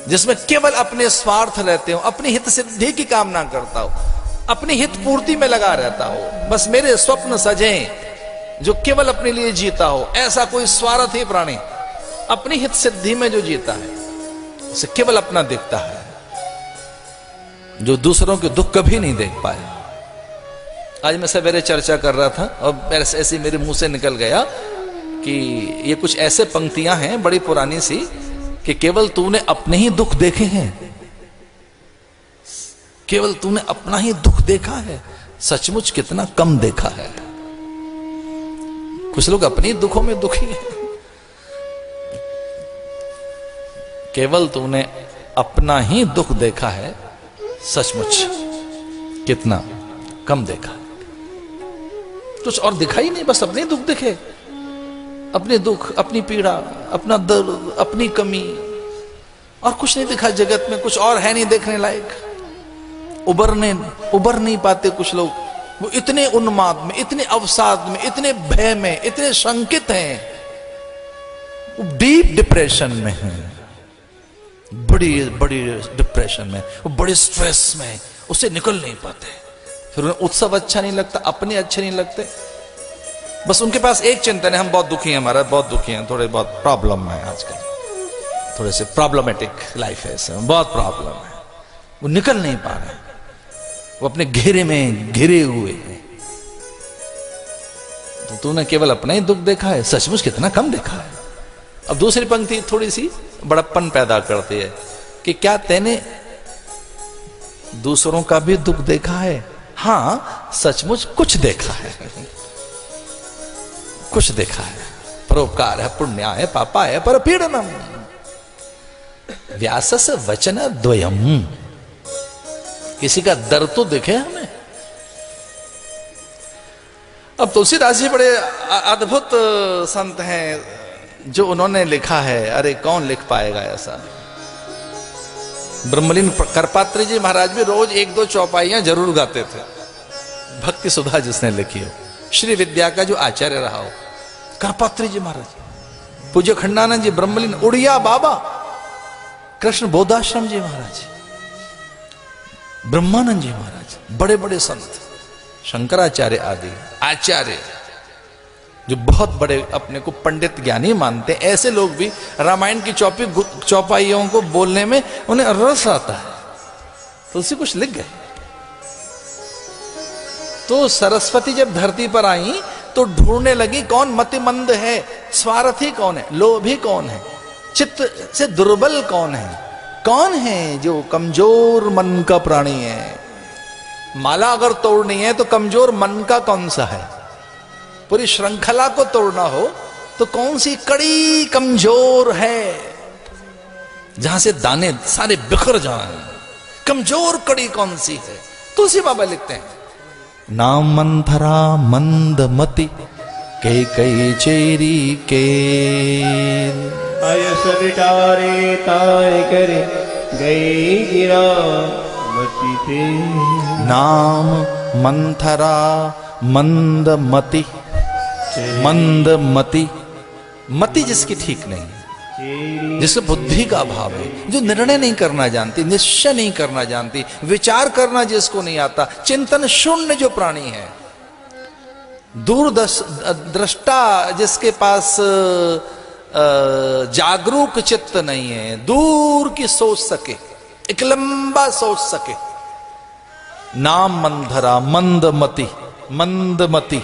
जिसमें केवल अपने स्वार्थ रहते हो, अपनी हित सिद्धि की कामना करता हो, अपनी हित पूर्ति में लगा रहता हो, बस मेरे स्वप्न सजें, जो केवल अपने लिए जीता हो, ऐसा कोई स्वार्थी प्राणी अपनी हित सिद्धि में जो जीता है उसे केवल अपना दिखता है, जो दूसरों के दुख कभी नहीं देख पाए। आज मैं सवेरे चर्चा कर रहा था और ऐसे मेरे मुंह से निकल गया कि ये कुछ ऐसे पंक्तियां हैं बड़ी पुरानी सी कि केवल तूने अपने ही दुख देखे हैं, केवल तूने अपना ही दुख देखा है, सचमुच कितना कम देखा है। कुछ लोग अपने दुखों में दुखी हैं। केवल तूने अपना ही दुख देखा है, सचमुच कितना कम देखा। कुछ और दिखा ही नहीं, बस अपने दुख दिखे, अपने दुख, अपनी पीड़ा, अपना दर्द, अपनी कमी, और कुछ नहीं दिखा जगत में, कुछ और है नहीं देखने लायक। उबर नहीं पाते कुछ लोग, वो इतने उन्माद में, इतने अवसाद में, इतने भय में, इतने शंकित हैं, वो डीप डिप्रेशन में हैं, बड़ी बड़ी डिप्रेशन में, वो बड़े स्ट्रेस में, उससे निकल नहीं पाते। फिर उन्हें उत्सव अच्छा नहीं लगता, अपने अच्छे नहीं लगते, बस उनके पास एक चिंतन है, हम बहुत दुखी हैं, हमारा बहुत दुखी हैं, थोड़े बहुत प्रॉब्लम है आजकल, थोड़े से प्रॉब्लमेटिक लाइफ है, इसमें बहुत प्रॉब्लम है, वो निकल नहीं पा रहे, वो अपने घेरे में घिरे हुए हैं। तो तूने केवल अपना ही दुख देखा है, सचमुच कितना कम देखा है। अब दूसरी पंक्ति थोड़ी सी बड़प्पन पैदा करती है कि क्या तैने दूसरों का भी दुख देखा है? हाँ, सचमुच कुछ देखा है, कुछ देखा है। परोपकार है, पुण्य है, पापा है, पर पीड़नम व्यासस वचन द्वयम। किसी का दर्द तो दिखे हमें। अब तुलसीदास जी बड़े अद्भुत संत हैं, जो उन्होंने लिखा है, अरे कौन लिख पाएगा ऐसा। ब्रह्मलीन करपात्री जी महाराज भी रोज एक दो चौपाइयां जरूर गाते थे, भक्ति सुधा जिसने लिखी हो, श्री विद्या का जो आचार्य रहा हो, करपात्री जी महाराज, पूज्य खंडानंद जी, ब्रह्मलीन, उड़िया बाबा, कृष्ण बोधाश्रम जी महाराज, ब्रह्मानंद जी महाराज, बड़े बड़े संत, शंकराचार्य आदि आचार्य, जो बहुत बड़े अपने को पंडित ज्ञानी मानते, ऐसे लोग भी रामायण की चौपाइयों को बोलने में उन्हें रस आता है, तो उसी कुछ लिख गए। तो सरस्वती जब धरती पर आई तो ढूंढने लगी कौन मतिमंद है, स्वार्थी कौन है, लोभी कौन है, चित्त से दुर्बल कौन है जो कमजोर मन का प्राणी है। माला अगर तोड़नी है तो कमजोर मन का कौन सा है, पूरी श्रृंखला को तोड़ना हो तो कौन सी कड़ी कमजोर है, जहां से दाने सारे बिखर जाएं, कमजोर कड़ी कौन सी है। तुलसी बाबा लिखते हैं, नाम मंथरा मंदमति के कई चेरी के आयस बिटारे ताय करे गई गिरा मति पे। नाम मंथरा मंदमति, मंदमति, मति जिसकी ठीक नहीं, जिसको बुद्धि का अभाव है, जो निर्णय नहीं करना जानती, निश्चय नहीं करना जानती, विचार करना जिसको नहीं आता, चिंतन शून्य जो प्राणी है, दूरदृष्टा जिसके पास जागरूक चित्त नहीं है, दूर की सोच सके, एक लंबा सोच सके। नाम मंधरा मंदमति, मंदमति,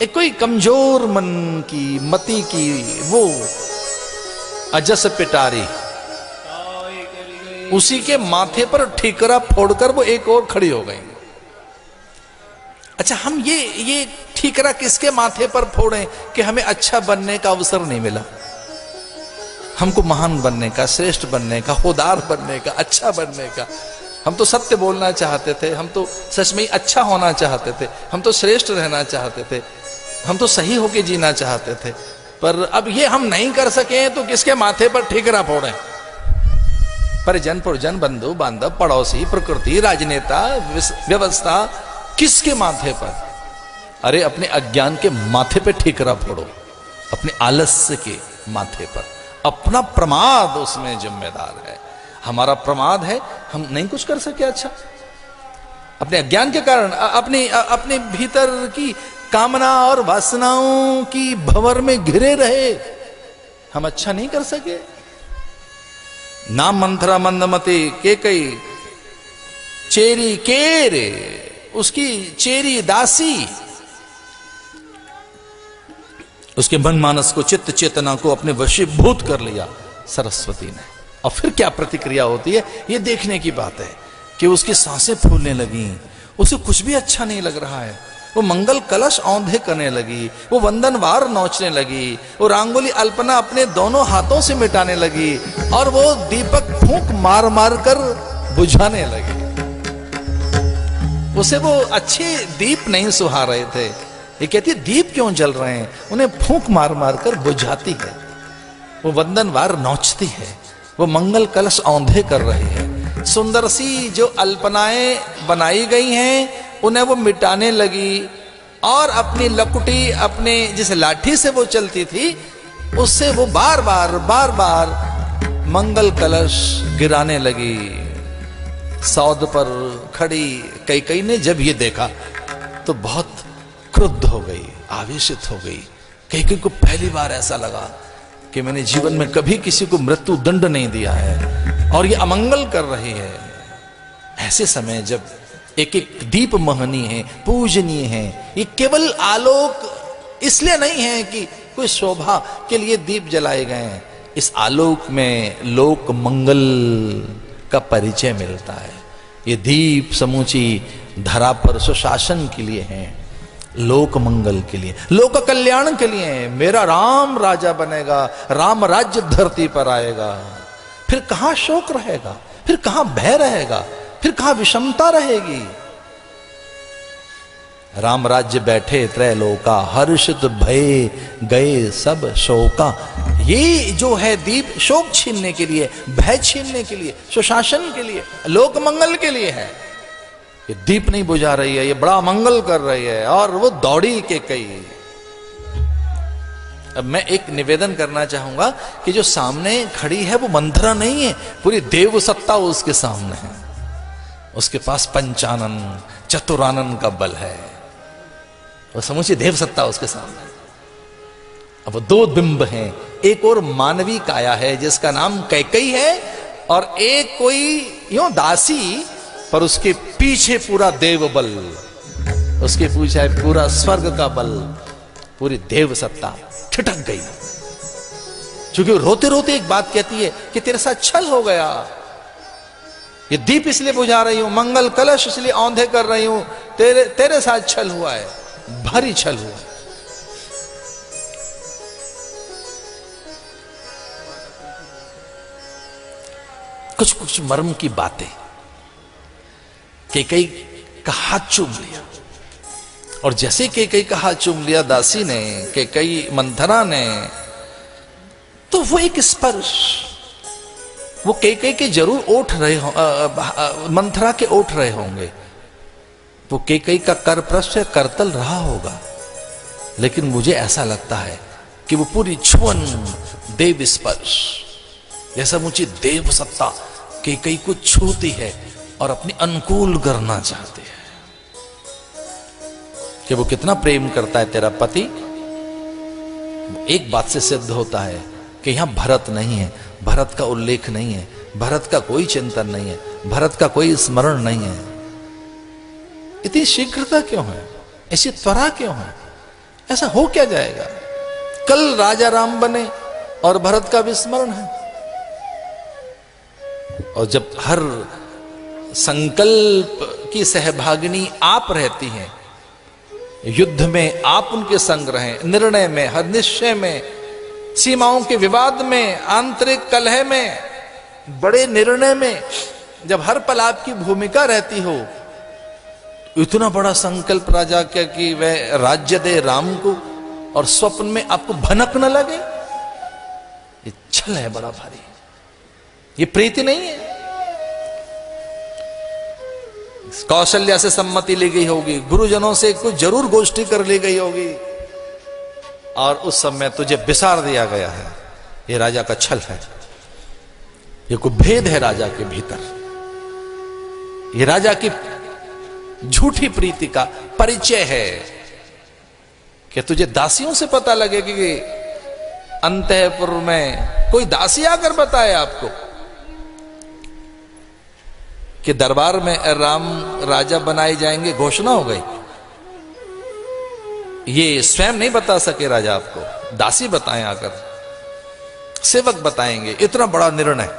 एक कोई कमजोर मन की मति की वो अजस पिटारी, उसी के माथे पर ठीकरा फोड़कर वो एक और खड़ी हो गई। अच्छा, हम ये ठीकरा किसके माथे पर फोड़ें कि हमें अच्छा बनने का अवसर नहीं मिला, हमको महान बनने का, श्रेष्ठ बनने का, होदार बनने का, अच्छा बनने का। हम तो सत्य बोलना चाहते थे, हम तो सच में ही अच्छा होना चाहते थे, हम तो श्रेष्ठ रहना चाहते थे, हम तो सही होके जीना चाहते थे, पर अब ये हम नहीं कर सके तो किसके माथे पर ठीकरा फोड़ें। परिजन पुरजन, बंधु बांधव, पड़ोसी, प्रकृति, राजनेता, व्यवस्था, किसके माथे पर? अरे अपने अज्ञान के माथे पे ठीकरा फोड़ो, अपने आलस्य के माथे पर। अपना प्रमाद उसमें जिम्मेदार है, हमारा प्रमाद है, हम नहीं कुछ कर सके अच्छा, अपने अज्ञान के कारण, अपने भीतर की कामना और वासनाओं की भंवर में घिरे रहे, हम अच्छा नहीं कर सके। नाम मंथरा मंदमती के कई चेरी केरे, उसकी चेरी दासी, उसके मन मानस को, चित्त चेतना को अपने वशीभूत कर लिया सरस्वती ने। और फिर क्या प्रतिक्रिया होती है ये देखने की बात है कि उसकी सांसें फूलने लगी, उसे कुछ भी अच्छा नहीं लग रहा है, वो मंगल कलश औंधे करने लगी, वो वंदनवार नोचने लगी, वो रंगोली अल्पना अपने दोनों हाथों से मिटाने लगी, और वो दीपक फूंक मार मार कर बुझाने लगी। उसे वो अच्छे दीप नहीं सुहा रहे थे, ये कहती दीप क्यों जल रहे हैं, उन्हें फूंक मार मार कर बुझाती है, वो वंदनवार नोचती है, वो मंगल कलश औंधे कर रही है। सुंदर सी जो अल्पनाएं बनाई गई हैं उन्हें वो मिटाने लगी, और अपनी लकुटी, अपने जिस लाठी से वो चलती थी उससे वो बार बार मंगल कलश गिराने लगी। सौद पर खड़ी कैकेयी ने जब ये देखा तो बहुत क्रुद्ध हो गई, आवेशित हो गई। कैकेयी को पहली बार ऐसा लगा कि मैंने जीवन में कभी किसी को मृत्यु दंड नहीं दिया है, और ये अमंगल कर रही है। ऐसे समय जब एक एक दीप महनीय है, पूजनीय है, ये केवल आलोक इसलिए नहीं है कि कोई शोभा के लिए दीप जलाए गए हैं, इस आलोक में लोक मंगल का परिचय मिलता है। ये दीप समूची धरा पर सुशासन के लिए हैं, लोक मंगल के लिए, लोक कल्याण के लिए है। मेरा राम राजा बनेगा, राम राज्य धरती पर आएगा, फिर कहां शोक रहेगा, फिर कहां भय रहेगा, फिर कहां विषमता रहेगी। राम राज्य बैठे त्रैलोका, हर्षित भय गए सब शोका। ये जो है दीप शोक छीनने के लिए, भय छीनने के लिए, सुशासन के लिए, लोक मंगल के लिए है। ये दीप नहीं बुझा रही है, ये बड़ा मंगल कर रही है, और वो दौड़ी कैकेयी। अब मैं एक निवेदन करना चाहूंगा कि जो सामने खड़ी है वो मंथरा नहीं है, पूरी देव सत्ता उसके सामने है, उसके पास पंचानन चतुरानन का बल है, वो समूची देव सत्ता उसके सामने। अब दो बिंब हैं, एक और मानवी काया है जिसका नाम कैकेयी है, और एक कोई यूं दासी पर उसके पीछे पूरा देव बल, उसके पीछे है पूरा स्वर्ग का बल, पूरी देव सत्ता ठिठक गई। क्योंकि रोते रोते एक बात कहती है कि तेरे साथ छल हो गया, ये दीप इसलिए बुझा रही हूं, मंगल कलश इसलिए औंधे कर रही हूं, तेरे साथ छल हुआ है, भारी छल हुआ। कुछ कुछ मर्म की बातें, कैकेयी का हाथ चूम लिया, और जैसे कैकेयी का हाथ चूम लिया दासी ने, कैकेयी मंथरा ने, तो वो एक स्पर्श, वो कैकेयी के जरूर ओठ रहे हो, मंथरा के ओठ रहे होंगे, वो कैकेयी का कर पृष्ठ करतल रहा होगा, लेकिन मुझे ऐसा लगता है कि वो पूरी छुअन देव स्पर्श, जैसा मुझे देव सत्ता कैकेयी को छूती है और अपनी अनुकूल करना चाहती है कि वो कितना प्रेम करता है तेरा पति। एक बात से सिद्ध होता है कि यहां भरत नहीं है, भरत का उल्लेख नहीं है, भरत का कोई चिंतन नहीं है, भरत का कोई स्मरण नहीं है। इतनी शीघ्रता क्यों है, ऐसी त्वरा क्यों है, ऐसा हो क्या जाएगा? कल राजा राम बने और भरत का विस्मरण है। और जब हर संकल्प की सहभागिनी आप रहती हैं, युद्ध में आप उनके संग रहें, निर्णय में, हर निश्चय में, सीमाओं के विवाद में, आंतरिक कलह में, बड़े निर्णय में, जब हर पल आपकी भूमिका रहती हो, इतना बड़ा संकल्प राजा क्या कि वह राज्य दे राम को, और स्वप्न में आपको भनक न लगे, ये छल है बड़ा भारी, ये प्रीति नहीं है। कौशल्या से सम्मति ली गई होगी, गुरुजनों से कुछ जरूर गोष्ठी कर ली गई होगी, और उस समय तुझे बिसार दिया गया है। ये राजा का छल है। ये कोई भेद है राजा के भीतर, ये राजा की झूठी प्रीति का परिचय है कि तुझे दासियों से पता लगे कि अंतःपुर में कोई दासी आकर बताए आपको कि दरबार में राम राजा बनाए जाएंगे, घोषणा हो गई। ये स्वयं नहीं बता सके राजा आपको, दासी बताएं आकर, सेवक बताएंगे। इतना बड़ा निर्णय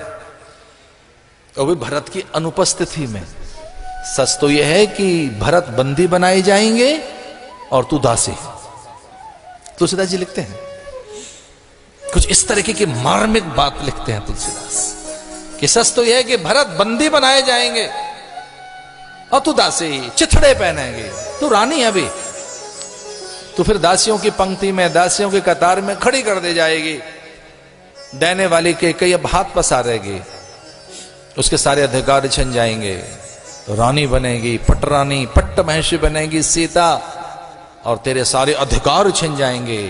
और भी भरत की अनुपस्थिति में। सच तो यह है कि भरत बंदी बनाए जाएंगे और तू दासी। तुलसीदास जी लिखते हैं कुछ इस तरीके की मार्मिक बात लिखते हैं तुलसीदास कि सच तो यह है कि भरत बंदी बनाए जाएंगे और तू दासी, चिथड़े पहनेंगे, तू रानी अभी, तो फिर दासियों की पंक्ति में, दासियों की कतार में खड़ी कर दी जाएगी। देने वाली के कई अब हाथ पसारेगी, उसके सारे अधिकार छिन जाएंगे, तो रानी बनेगी, पटरानी, पट्ट महर्षि बनेगी सीता, और तेरे सारे अधिकार छिन जाएंगे।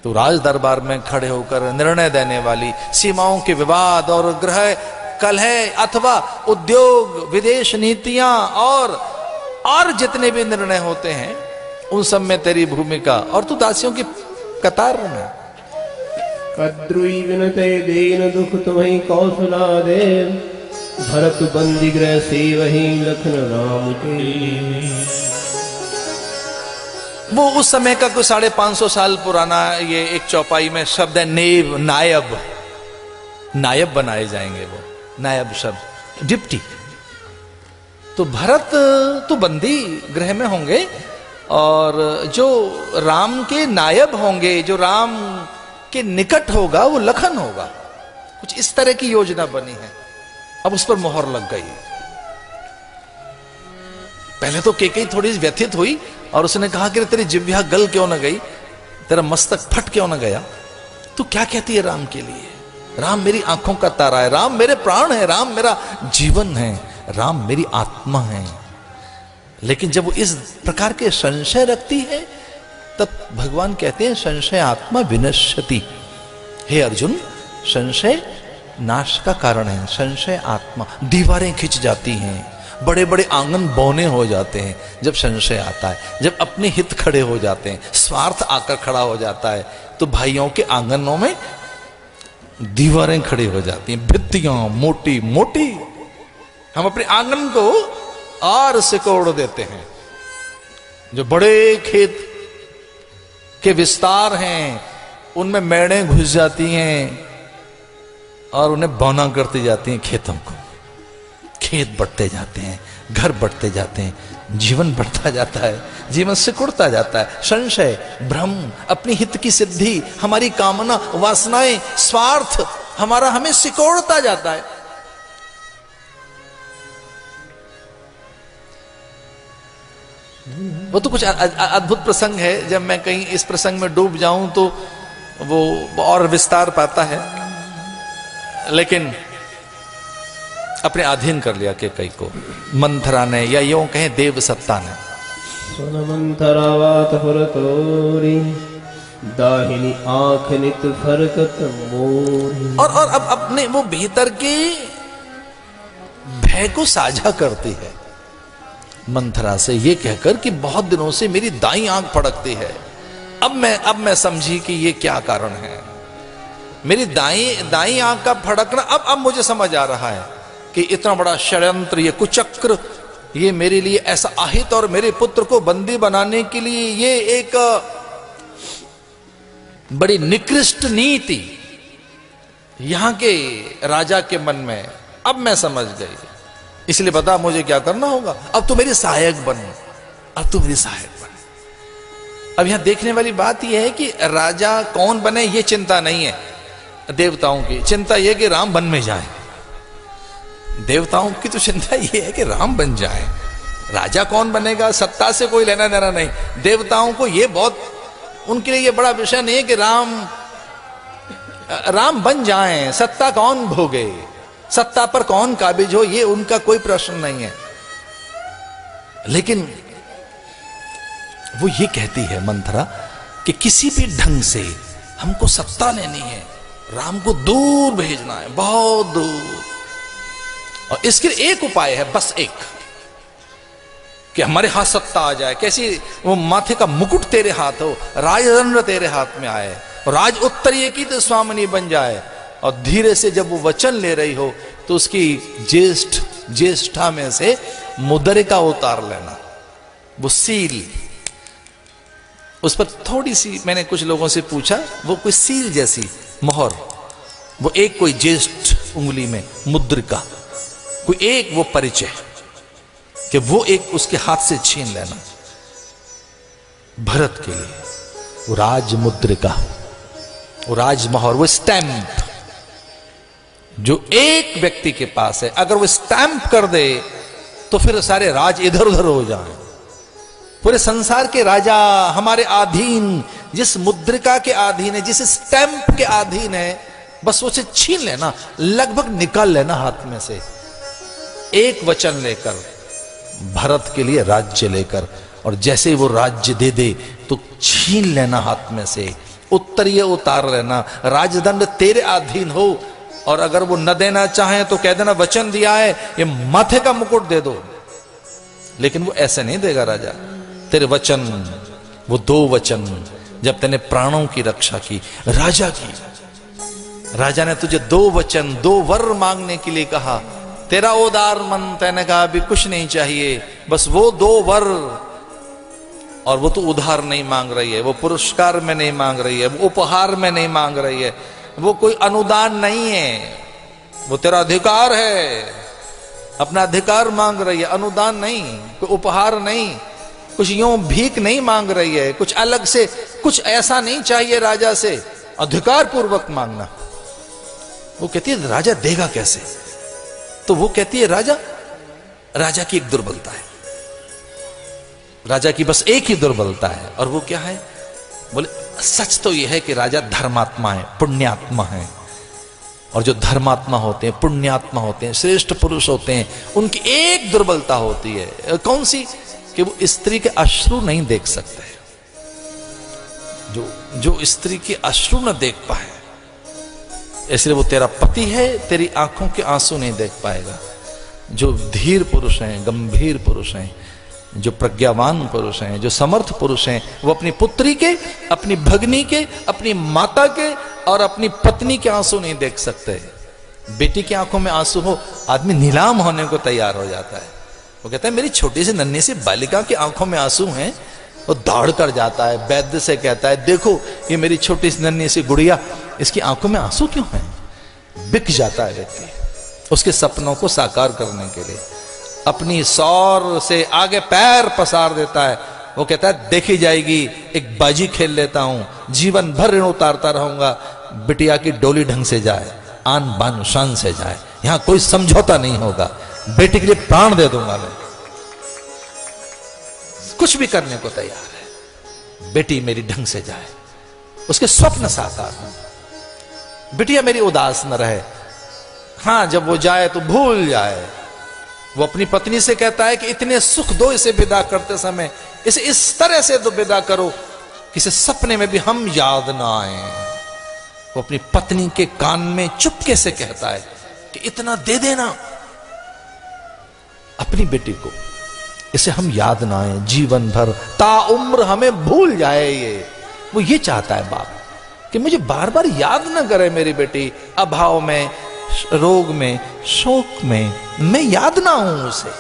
तो राज दरबार में खड़े होकर निर्णय देने वाली, सीमाओं के विवाद और गृह कलह अथवा उद्योग, विदेश नीतियां और जितने भी निर्णय होते हैं उन सब में तेरी भूमिका, और तू दासियों की कतार में। कद्रुई विनते दीन दुख तुम्हें कौशला दे, भरत बंदी गृह से वही लखन राम के। वो उस समय का कोई 550 साल पुराना ये एक चौपाई में शब्द है नेब, नायब, नायब बनाए जाएंगे। वो नायब शब्द डिप्टी। तो भरत तो बंदी गृह में होंगे और जो राम के नायब होंगे, जो राम के निकट होगा वो लखन होगा। कुछ इस तरह की योजना बनी है। अब उस पर मोहर लग गई। पहले तो केकई थोड़ी व्यथित हुई और उसने कहा कि तेरी जिह्वा गल क्यों न गई, तेरा मस्तक फट क्यों न गया, तू क्या कहती है राम के लिए? राम मेरी आंखों का तारा है, राम मेरे प्राण है, राम मेरा जीवन है, राम मेरी आत्मा है। लेकिन जब वो इस प्रकार के संशय रखती है तब भगवान कहते हैं संशय आत्मा विनश्यति। हे अर्जुन, संशय नाश का कारण है। संशय आत्मा, दीवारें खिंच जाती हैं, बड़े बड़े आंगन बौने हो जाते हैं जब संशय आता है। जब अपने हित खड़े हो जाते हैं, स्वार्थ आकर खड़ा हो जाता है, तो भाइयों के आंगनों में दीवारें खड़ी हो जाती हैं, भित्तियां मोटी मोटी। हम अपने आंगन को और सिकोड़ देते हैं। जो बड़े खेत के विस्तार हैं उनमें मेढ़ें घुस जाती हैं और उन्हें बौना करती जाती हैं खेतों को। खेत बढ़ते जाते हैं, घर बढ़ते जाते हैं, जीवन बढ़ता जाता है, जीवन सिकुड़ता जाता है। संशय, भ्रम, अपनी हित की सिद्धि, हमारी कामना, वासनाएं, स्वार्थ हमारा हमें सिकोड़ता जाता है। वो तो कुछ अद्भुत प्रसंग है। जब मैं कहीं इस प्रसंग में डूब जाऊं तो वो और विस्तार पाता है। लेकिन अपने अधीन कर लिया के कई को मंथरा ने, या यूं कहें देव सत्ता ने। सुन मंथरा बात फरतोरी, दाहिनी आंख नित फरकत मोरी। और अब अपने वो भीतर के भय को साझा करती है मंथरा से, ये कहकर कि बहुत दिनों से मेरी दाई आंख फड़कती है। अब मैं समझी कि ये क्या कारण है। मेरी दाई आंख का फड़कना अब मुझे समझ आ रहा है कि इतना बड़ा षड्यंत्र, ये कुचक्र, ये मेरे लिए ऐसा आहित और मेरे पुत्र को बंदी बनाने के लिए ये एक बड़ी निकृष्ट नीति यहां के राजा के मन में। अब मैं समझ गई। इसलिए बता मुझे क्या करना होगा। अब तू मेरी सहायक बन, अब तू मेरी सहायक बन। अब यहां देखने वाली बात यह है कि राजा कौन बने ये चिंता नहीं है देवताओं की। चिंता यह कि राम बन में जाए। देवताओं की तो चिंता यह है कि राम बन जाए। राजा कौन बनेगा, सत्ता से कोई लेना देना नहीं। देवताओं को यह बहुत, उनके लिए यह बड़ा विषय नहीं है कि राम बन जाएं, सत्ता कौन भोगे, सत्ता पर कौन काबिज हो, ये उनका कोई प्रश्न नहीं है। लेकिन वो ये कहती है मंथरा कि किसी भी ढंग से हमको सत्ता लेनी है, राम को दूर भेजना है, बहुत दूर। और इसके लिए एक उपाय है, बस एक, कि हमारे हाथ सत्ता आ जाए। कैसी? वो माथे का मुकुट तेरे हाथ हो, राजदंड तेरे हाथ में आए, राज उत्तरीय की तो स्वामिनी बन जाए। और धीरे से जब वो वचन ले रही हो तो उसकी ज्येष्ठा में से मुद्रिका उतार लेना, वो सील। उस पर थोड़ी सी, मैंने कुछ लोगों से पूछा, वो कोई सील जैसी मोहर, वो एक कोई ज्येष्ठ उंगली में मुद्रिका, कोई एक वो परिचय, कि वो एक उसके हाथ से छीन लेना। भरत के लिए वो राज मुद्रिका, वो राजमोहर, वो स्टैंप जो एक व्यक्ति के पास है, अगर वो स्टैंप कर दे तो फिर सारे राज इधर उधर हो जाएं। पूरे संसार के राजा हमारे अधीन, जिस मुद्रिका के अधीन है, जिस स्टैंप के अधीन है, बस उसे छीन लेना, लगभग निकाल लेना हाथ में से। एक वचन लेकर, भरत के लिए राज्य लेकर, और जैसे ही वो राज्य दे दे तो छीन लेना हाथ में से, उत्तरीय उतार लेना, राजदंड तेरे अधीन हो। और अगर वो न देना चाहे तो कह देना वचन दिया है, ये माथे का मुकुट दे दो। लेकिन वो ऐसे नहीं देगा राजा, तेरे वचन, वो 2 वचन, जब तेने प्राणों की रक्षा की, राजा की, राजा ने तुझे 2 वचन, 2 वर मांगने के लिए कहा, तेरा उदार मन, तेने कहा अभी कुछ नहीं चाहिए, बस वो 2 वर। और वो तो उधार नहीं मांग रही है, वो पुरस्कार में नहीं मांग रही है, वो उपहार में नहीं मांग रही है, वो कोई अनुदान नहीं है, वो तेरा अधिकार है, अपना अधिकार मांग रही है, अनुदान नहीं, कोई उपहार नहीं, कुछ यूं भीख नहीं मांग रही है, कुछ अलग से, कुछ ऐसा नहीं चाहिए राजा से, अधिकार पूर्वक मांगना। वो कहती है राजा देगा कैसे? तो वो कहती है राजा की एक दुर्बलता है, राजा की बस एक ही दुर्बलता है, और वो क्या है? बोले सच तो यह है कि राजा धर्मात्मा है, पुण्यात्मा है, और जो धर्मात्मा होते हैं, पुण्यात्मा होते हैं, श्रेष्ठ पुरुष होते हैं, उनकी एक दुर्बलता होती है। कौन सी? कि वो स्त्री के अश्रु नहीं देख सकते। जो स्त्री के अश्रु न देख पाए, इसलिए वो तेरा पति है, तेरी आंखों के आंसू नहीं देख पाएगा। जो धीर पुरुष हैं, गंभीर पुरुष हैं, जो प्रज्ञावान पुरुष हैं, जो समर्थ पुरुष हैं, वो अपनी पुत्री के, अपनी भगनी के, अपनी माता के और अपनी पत्नी के आंसू नहीं देख सकते। बेटी की आंखों में आंसू हो, आदमी नीलाम होने को तैयार हो जाता है। वो कहता है मेरी छोटी सी नन्ही सी बालिका की आंखों में आंसू हैं, वो दौड़ कर जाता है, वैद्य से कहता है देखो ये मेरी छोटी सी नन्ही सी गुड़िया, इसकी आंखों में आंसू क्यों हैं? बिक जाता है व्यक्ति उसके सपनों को साकार करने के लिए, अपनी सौर से आगे पैर पसार देता है। वो कहता है देखी जाएगी, एक बाजी खेल लेता हूं, जीवन भर ऋण उतारता रहूंगा, बिटिया की डोली ढंग से जाए, आन बान शान से जाए, यहां कोई समझौता नहीं होगा, बेटी के लिए प्राण दे दूंगा मैं, कुछ भी करने को तैयार है, बेटी मेरी ढंग से जाए, उसके स्वप्न साकार हो, बिटिया मेरी उदास न रहे। हां जब वो जाए तो भूल जाए। वो अपनी पत्नी से कहता है कि इतने सुख दो इसे विदा करते समय, इसे इस तरह से तो विदा करो कि इसे सपने में भी हम याद ना आए। वो अपनी पत्नी के कान में चुपके से कहता है कि इतना दे देना अपनी बेटी को, इसे हम याद ना आए, जीवन भर ताउम्र हमें भूल जाए। वो ये चाहता है बाप कि मुझे बार बार याद ना करे मेरी बेटी, अभाव में, रोग में, शोक में मैं याद ना हूं उसे।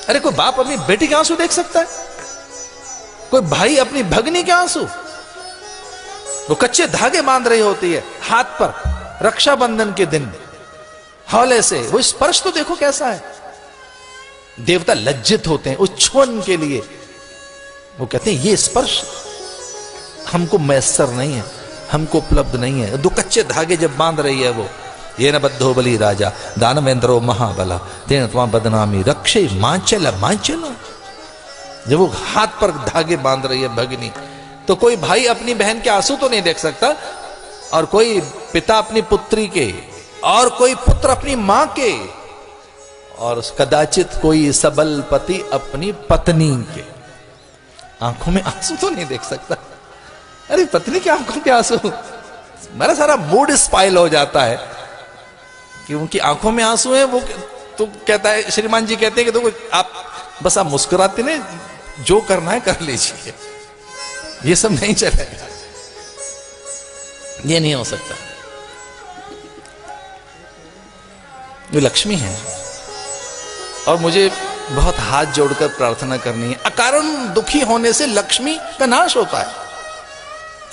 अरे कोई बाप अपनी बेटी के आंसू देख सकता है? कोई भाई अपनी भगनी के आंसू? वो कच्चे धागे बांध रही होती है हाथ पर, रक्षाबंधन के दिन हौले से, वो स्पर्श तो देखो कैसा है। देवता लज्जित होते हैं उस छुअन के लिए, वो कहते हैं ये स्पर्श हमको मैसर नहीं है, हमको उपलब्ध नहीं है। दो कच्चे धागे जब बांध रही है वो, ये न बद्धो बलि राजा दानवेंद्रो महाबला तेन त्वा बदनामी रक्षे मांचल मांचल। जब वो हाथ पर धागे बांध रही है भगिनी, तो कोई भाई अपनी बहन के आंसू तो नहीं देख सकता, और कोई पिता अपनी पुत्री के, और कोई पुत्र अपनी मां के, और कदाचित कोई सबल पति अपनी पत्नी के आंखों में आंसू तो नहीं देख सकता। अरे पत्नी की आंखों के आंसू, मेरा सारा मूड स्पाइल हो जाता है कि उनकी आंखों में आंसू है। वो तो कहता है, श्रीमान जी कहते हैं कि देखो आप बस आप मुस्कुराते नहीं, जो करना है कर लीजिए, ये सब नहीं चलेगा, ये नहीं हो सकता। ये लक्ष्मी है और मुझे बहुत हाथ जोड़कर प्रार्थना करनी है। अकारण दुखी होने से लक्ष्मी का नाश होता है।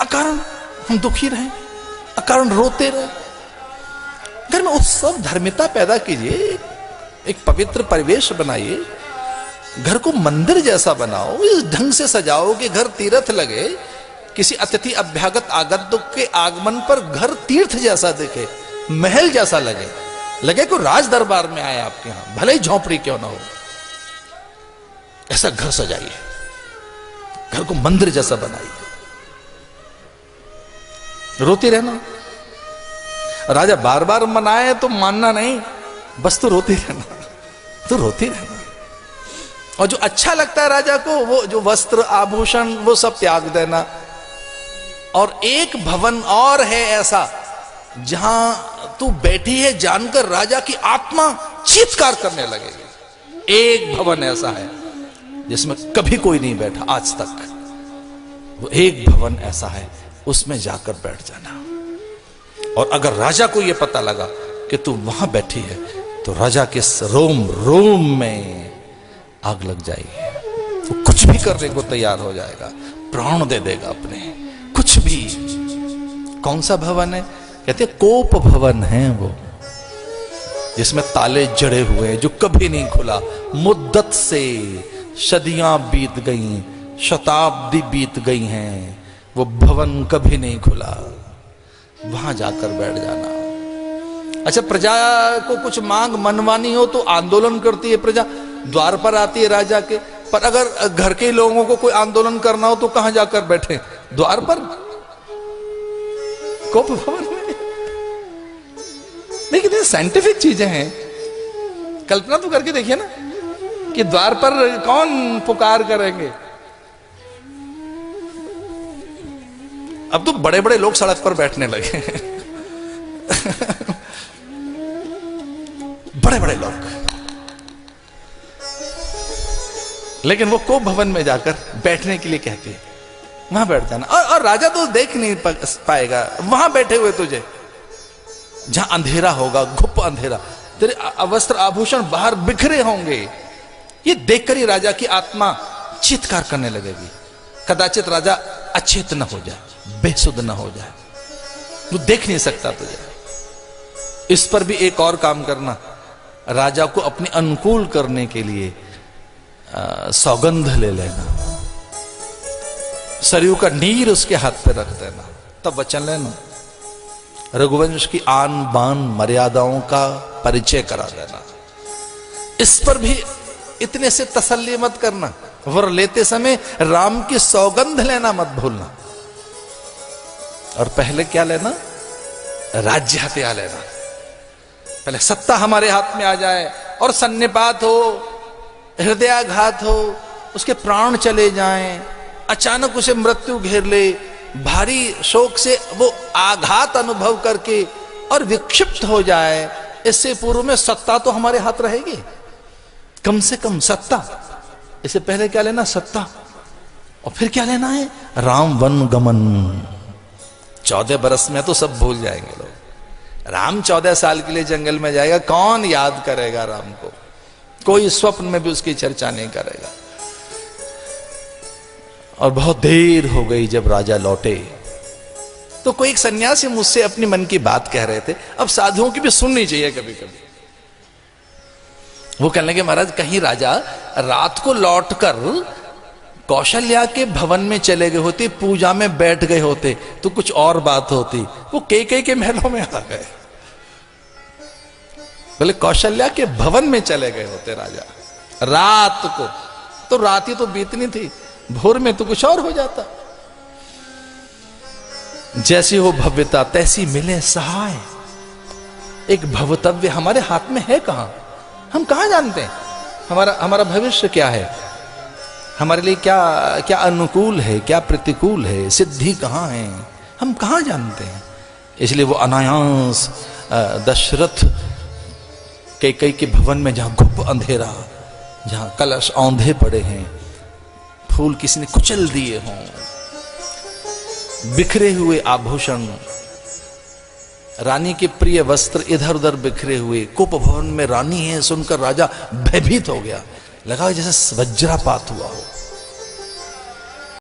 अकारण हम दुखी रहें, अकारण रोते रहे, घर में उत्सव धर्मिता पैदा कीजिए, एक पवित्र परिवेश बनाइए, घर को मंदिर जैसा बनाओ, इस ढंग से सजाओ कि घर तीर्थ लगे। किसी अतिथि अभ्यागत आगंतुक के आगमन पर घर तीर्थ जैसा दिखे, महल जैसा लगे, लगे को राज दरबार में आए आपके यहां, भले ही झोंपड़ी क्यों ना हो। ऐसा घर सजाइए, घर को मंदिर जैसा बनाइए। रोती रहना, राजा बार बार मनाए तो मानना नहीं, बस तो रोती रहना, तो रोती रहना। और जो अच्छा लगता है राजा को, वो जो वस्त्र आभूषण वो सब त्याग देना। और एक भवन और है ऐसा जहां तू बैठी है जानकर राजा की आत्मा चीत्कार करने लगेगी। एक भवन ऐसा है जिसमें कभी कोई नहीं बैठा आज तक, वो एक भवन ऐसा है, उसमें जाकर बैठ जाना। और अगर राजा को यह पता लगा कि तू वहां बैठी है तो राजा के रोम रोम में आग लग जाएगी। तो कुछ भी करने को तैयार हो जाएगा, प्राण दे देगा अपने, कुछ भी। कौन सा भवन है? कहते कोप भवन है वो, जिसमें ताले जड़े हुए हैं, जो कभी नहीं खुला। मुद्दत से सदियां बीत गई, शताब्दी बीत गई हैं, वो भवन कभी नहीं खुला। वहां जाकर बैठ जाना। अच्छा, प्रजा को कुछ मांग मनवानी हो तो आंदोलन करती है प्रजा, द्वार पर आती है राजा के। पर अगर घर के लोगों को कोई आंदोलन करना हो तो कहां जाकर बैठे? द्वार पर, कोप भवन में। लेकिन ये साइंटिफिक चीजें हैं, कल्पना तो करके देखिए ना कि द्वार पर कौन पुकार करेंगे। अब तो बड़े बड़े लोग सड़क पर बैठने लगे बड़े बड़े लोग। लेकिन वो कोप भवन में जाकर बैठने के लिए कहते हैं, वहां बैठ जाना। और राजा तो देख नहीं पाएगा वहां बैठे हुए तुझे, जहां अंधेरा होगा, घुप अंधेरा, तेरे वस्त्र आभूषण बाहर बिखरे होंगे। ये देखकर ही राजा की आत्मा चीत्कार करने लगेगी। कदाचित राजा अचेत न हो जाए, बेसुध न हो जाए, वो देख नहीं सकता तुझे। इस पर भी एक और काम करना, राजा को अपने अनुकूल करने के लिए सौगंध ले लेना, सरयू का नीर उसके हाथ पे रख देना, तब वचन लेना, रघुवंश की आन बान मर्यादाओं का परिचय करा देना। इस पर भी इतने से तसल्ली मत करना, वर लेते समय राम की सौगंध लेना मत भूलना। और पहले क्या लेना? राज्य हथिया लेना। पहले सत्ता हमारे हाथ में आ जाए और सन्निपात हो, हृदयाघात हो, उसके प्राण चले जाएं, अचानक उसे मृत्यु घेर ले, भारी शोक से वो आघात अनुभव करके और विक्षिप्त हो जाए, इससे पूर्व में सत्ता तो हमारे हाथ रहेगी, कम से कम सत्ता। इससे पहले क्या लेना? सत्ता। और फिर क्या लेना है? राम वन गमन। 14 बरस में तो सब भूल जाएंगे लोग। राम 14 साल के लिए जंगल में जाएगा, कौन याद करेगा राम को? कोई स्वप्न में भी उसकी चर्चा नहीं करेगा। और बहुत देर हो गई जब राजा लौटे, तो कोई एक सन्यासी मुझसे अपनी मन की बात कह रहे थे। अब साधुओं की भी सुननी चाहिए कभी कभी। वो कहने लगे, महाराज कहीं राजा रात को लौटकर कौशल्या के भवन में चले गए होते, पूजा में बैठ गए होते तो कुछ और बात होती। वो कई के महलों में आ गए, बोले कौशल्या के भवन में चले गए होते राजा रात को, तो रात ही तो बीतनी थी, भोर में तो कुछ और हो जाता। जैसी हो भव्यता तैसी मिले सहाय। एक भवतव्य हमारे हाथ में है कहां? हम कहां जानते हैं हमारा भविष्य क्या है, हमारे लिए क्या क्या अनुकूल है, क्या प्रतिकूल है, सिद्धि कहां है, हम कहां जानते हैं? इसलिए वो अनायास दशरथ कैकेयी के भवन में, जहां गुप्त अंधेरा, जहां कलश औंधे पड़े हैं, फूल किसी ने कुचल दिए हों, बिखरे हुए आभूषण, रानी के प्रिय वस्त्र इधर उधर बिखरे हुए, कुप भवन में रानी है सुनकर राजा भयभीत हो गया, लगा जैसे वज्रापात हुआ हो।